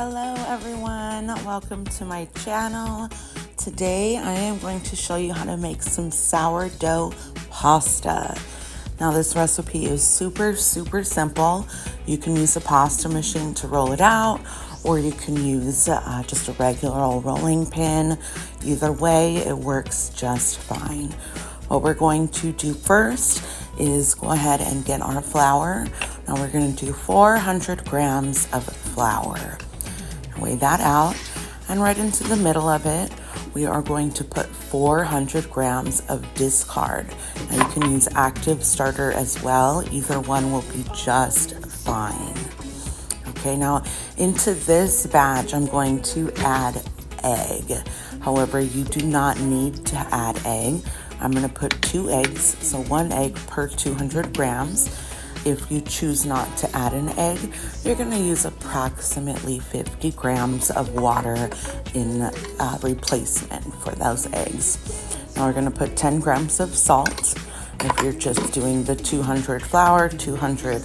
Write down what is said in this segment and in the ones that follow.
Hello everyone, welcome to my channel. Today I am going to show you how to make some sourdough pasta. Now this recipe is super simple. You can use a pasta machine to roll it out, or you can use just a regular old rolling pin. Either way, it works just fine. What we're going to do first is go ahead and get our flour. Now we're going to do 400 grams of flour. Weigh that out, and right into the middle of it, we are going to put 400 grams of discard. Now you can use active starter as well. Either one will be just fine. Okay, now into this batch, I'm going to add egg. However, you do not need to add egg. I'm going to put 2 eggs, so 1 egg per 200 grams. If you choose not to add an egg, you're going to use approximately 50 grams of water in replacement for those eggs. Now we're going to put 10 grams of salt. If you're just doing the 200 flour, 200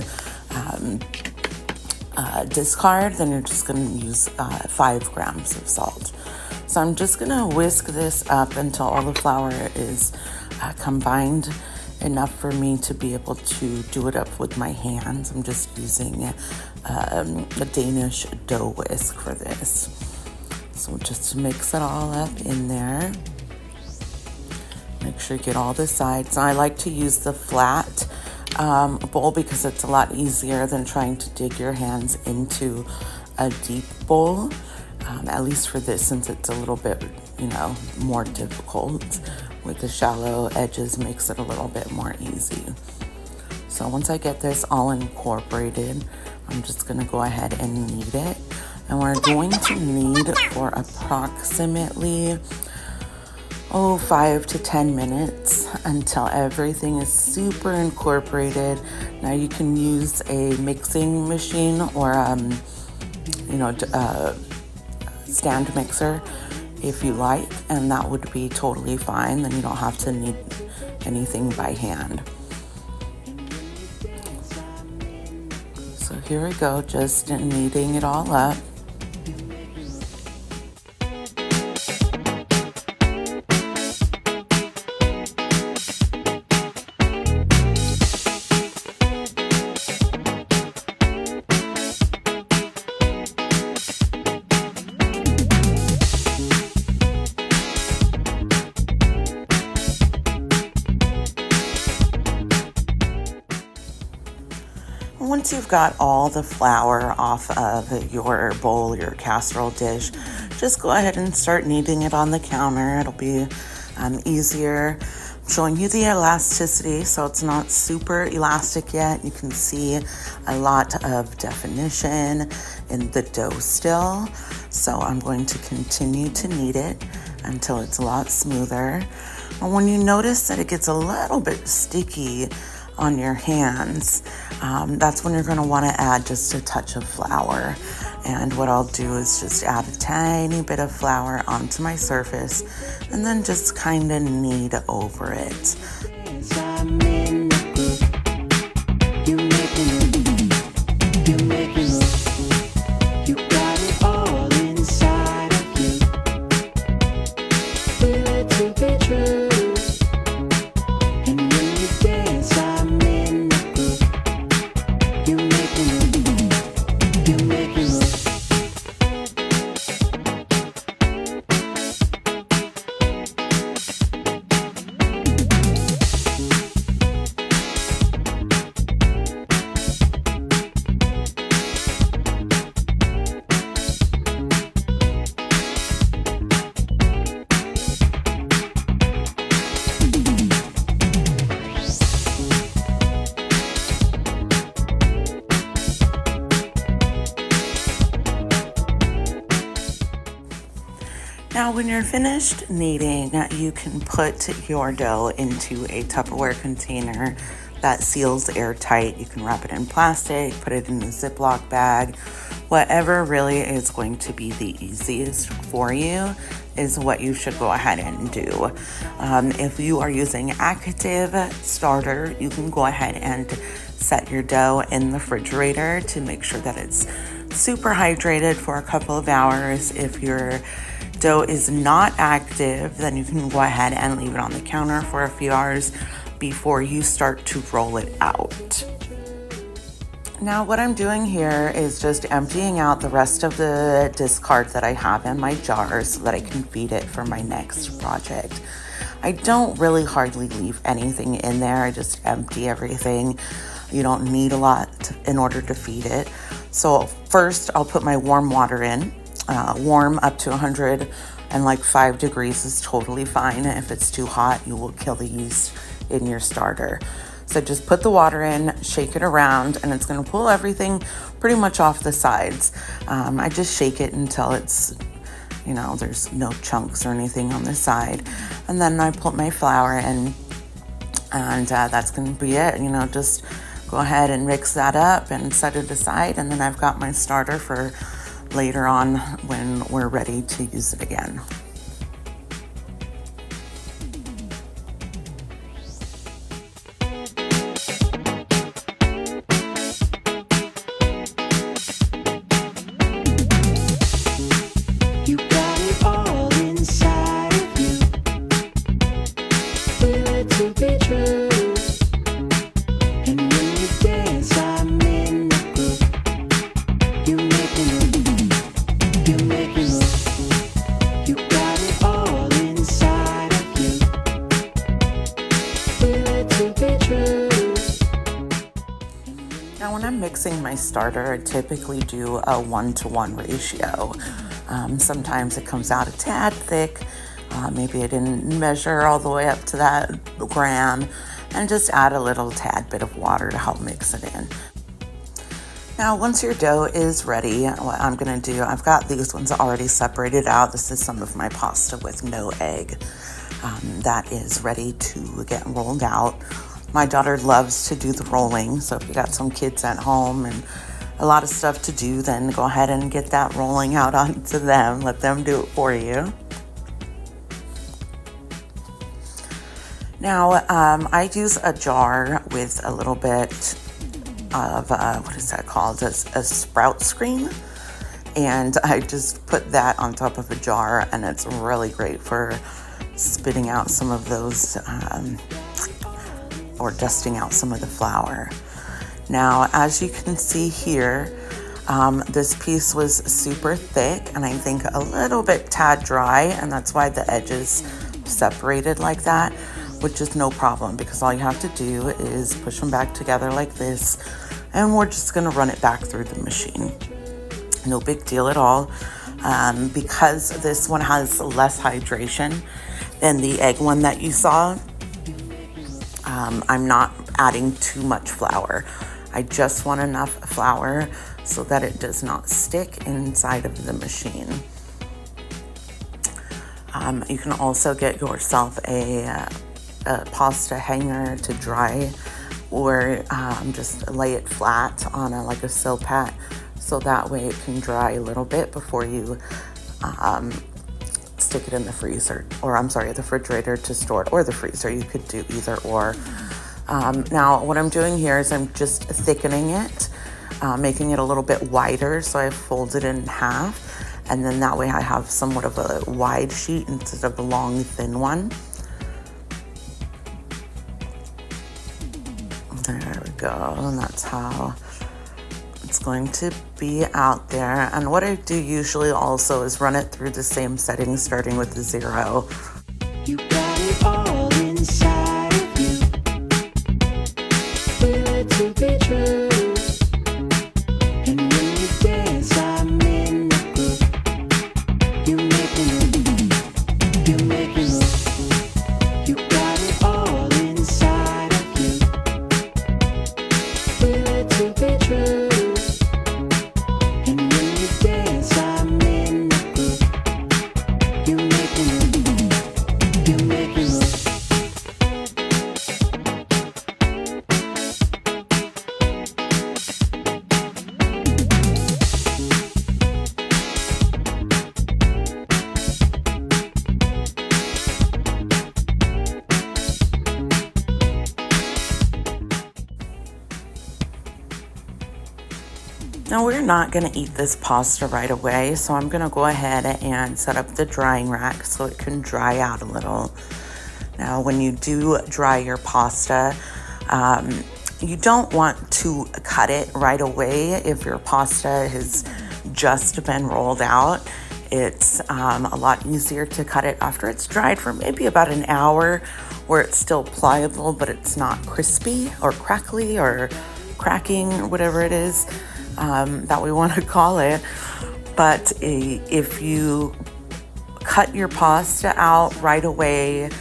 discard, then you're just going to use 5 grams of salt. So I'm just going to whisk this up until all the flour is combined enough for me to be able to do it up with my hands. I'm just using a Danish dough whisk for this. So just to mix it all up in there. Make sure you get all the sides. Now I like to use the flat bowl because it's a lot easier than trying to dig your hands into a deep bowl. At least for this, since it's a little bit, more difficult. With the shallow edges, makes it a little bit more easy. So once I get this all incorporated, I'm just gonna go ahead and knead it. And we're going to knead for approximately 5 to 10 minutes until everything is super incorporated. Now you can use a mixing machine or stand mixer if you like, and that would be totally fine. Then you don't have to knead anything by hand. So here we go, just kneading it all up. Once you've got all the flour off of your bowl, your casserole dish, just go ahead and start kneading it on the counter. It'll be easier. I'm showing you the elasticity, so it's not super elastic yet. You can see a lot of definition in the dough still. So I'm going to continue to knead it until it's a lot smoother. And when you notice that it gets a little bit sticky on your hands, that's when you're going to want to add just a touch of flour. And what I'll do is just add a tiny bit of flour onto my surface and then just kind of knead over it. Now, when you're finished kneading, you can put your dough into a Tupperware container that seals airtight. You can wrap it in plastic, put it in a Ziploc bag. Whatever really is going to be the easiest for you is what you should go ahead and do. If you are using active starter, you can go ahead and set your dough in the refrigerator to make sure that it's super hydrated for a couple of hours. If your dough is not active, then you can go ahead and leave it on the counter for a few hours before you start to roll it out. Now what I'm doing here is just emptying out the rest of the discard that I have in my jar so that I can feed it for my next project. I don't really hardly leave anything in there. I just empty everything. You don't need a lot in order to feed it. So first I'll put my warm water in. Warm up to 105 degrees is totally fine. If it's too hot, you will kill the yeast in your starter. So just put the water in, shake it around, and it's gonna pull everything pretty much off the sides. I just shake it until it's, there's no chunks or anything on the side. And then I put my flour in, and that's gonna be it. Just go ahead and mix that up and set it aside. And then I've got my starter for later on when we're ready to use it again. Now when I'm mixing my starter, I typically do a 1-to-1 ratio. Sometimes it comes out a tad thick. Maybe I didn't measure all the way up to that gram, and just add a little tad bit of water to help mix it in. Now once your dough is ready, what I'm gonna do, I've got these ones already separated out. This is some of my pasta with no egg. That is ready to get rolled out. My daughter loves to do the rolling, so if you got some kids at home and a lot of stuff to do, then go ahead and get that rolling out onto them. Let them do it for you. Now, I use a jar with a little bit of, what is that called? A sprout screen. And I just put that on top of a jar, and it's really great for spitting out some of those, or dusting out some of the flour. Now, as you can see here, this piece was super thick and I think a little bit tad dry, and that's why the edges separated like that, which is no problem because all you have to do is push them back together like this, and we're just gonna run it back through the machine. No big deal at all. Because this one has less hydration than the egg one that you saw, I'm not adding too much flour. I just want enough flour so that it does not stick inside of the machine. You can also get yourself a pasta hanger to dry, or just lay it flat on like a silpat, so that way it can dry a little bit before you stick it in the freezer, or I'm sorry, the refrigerator to store it, or the freezer. You could do either or. Now what I'm doing here is I'm just thickening it, making it a little bit wider, so I fold it in half, and then that way I have somewhat of a wide sheet instead of a long thin one. There we go, and that's how it's going to be out there. And what I do usually also is run it through the same settings, starting with the 0. You got it all inside of you. Feel it to be true. And when you dance, I'm in the groove. You make me move. You make me move. You got it all inside of you. Feel it to be true. You Now we're not going to eat this pasta right away, so I'm going to go ahead and set up the drying rack so it can dry out a little. Now when you do dry your pasta, you don't want to cut it right away if your pasta has just been rolled out. It's a lot easier to cut it after it's dried for maybe about an hour, where it's still pliable but it's not crispy or crackly or cracking or whatever it is that we want to call it. But if you cut your pasta out right away,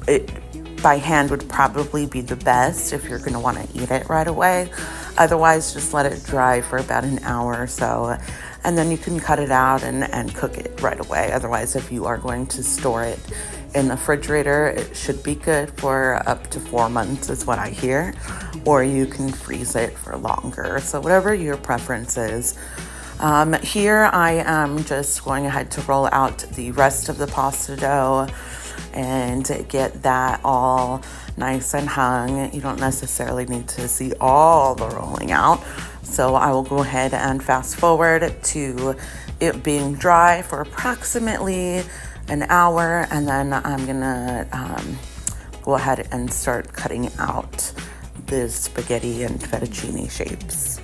it by hand would probably be the best if you're going to want to eat it right away. Otherwise, just let it dry for about an hour or so, and then you can cut it out and cook it right away. Otherwise, if you are going to store it in the refrigerator, it should be good for up to 4 months is what I hear, or you can freeze it for longer. So whatever your preference is. Here I am just going ahead to roll out the rest of the pasta dough and get that all nice and hung. You don't necessarily need to see all the rolling out. So I will go ahead and fast forward to it being dry for approximately an hour, and then I'm gonna go ahead and start cutting out the spaghetti and fettuccine shapes.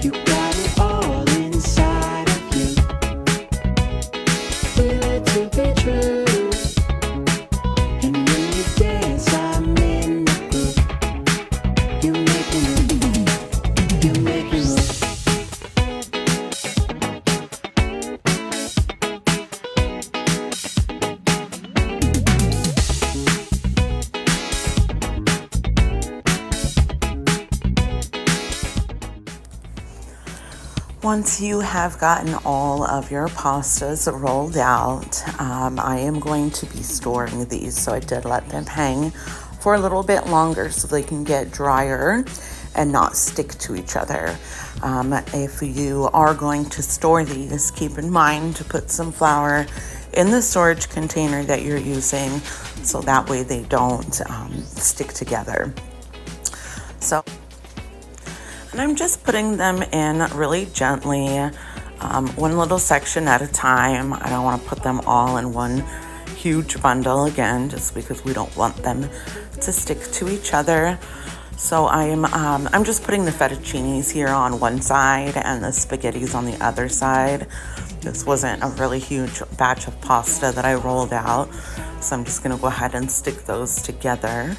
You got it all. Once you have gotten all of your pastas rolled out, I am going to be storing these. So I did let them hang for a little bit longer so they can get drier and not stick to each other. If you are going to store these, keep in mind to put some flour in the storage container that you're using so that way they don't stick together. And I'm just putting them in really gently, one little section at a time. I don't want to put them all in one huge bundle again, just because we don't want them to stick to each other. So I'm just putting the fettuccines here on one side and the spaghettis on the other side. This wasn't a really huge batch of pasta that I rolled out, so I'm just gonna go ahead and stick those together.